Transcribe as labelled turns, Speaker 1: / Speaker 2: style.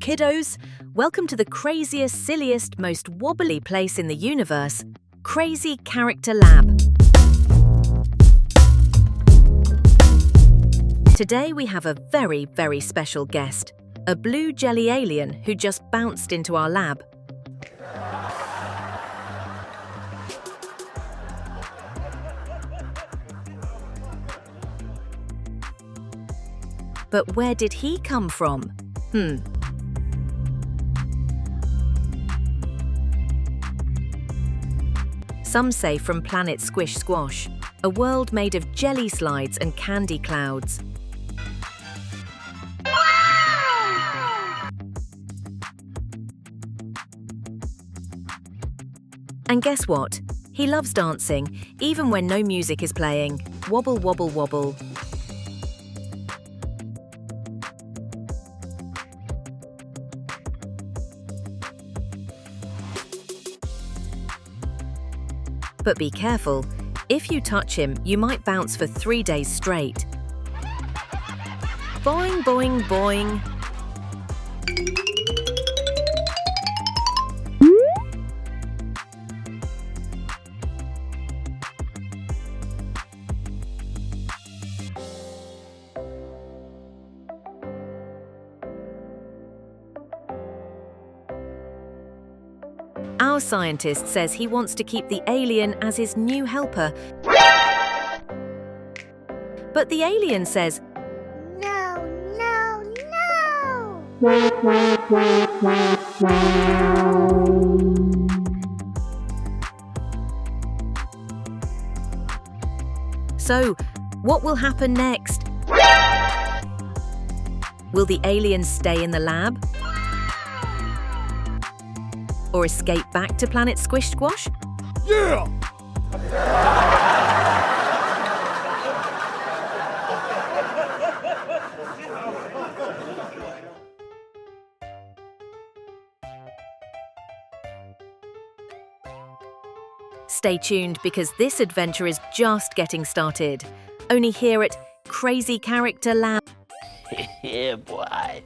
Speaker 1: kiddos! Welcome to the craziest, silliest, most wobbly place in the universe, Crazy Character Lab. Today we have a very, very special guest, a blue jelly alien who just bounced into our lab. But where did he come from? Some say from Planet Squish-Squash, a world made of jelly slides and candy clouds. And guess what? He loves dancing, even when no music is playing. Wobble, wobble, wobble. But be careful. If you touch him, you might bounce for 3 days straight. Boing, boing, boing. Our scientist says he wants to keep the alien as his new helper. But the alien says,
Speaker 2: No, no, no!
Speaker 1: So, what will happen next? Will the alien stay in the lab? Or escape back to Planet Squish-Squash?
Speaker 3: Yeah!
Speaker 1: Stay tuned because this adventure is just getting started. Only here at Crazy Character Lab.
Speaker 3: Yeah, boy.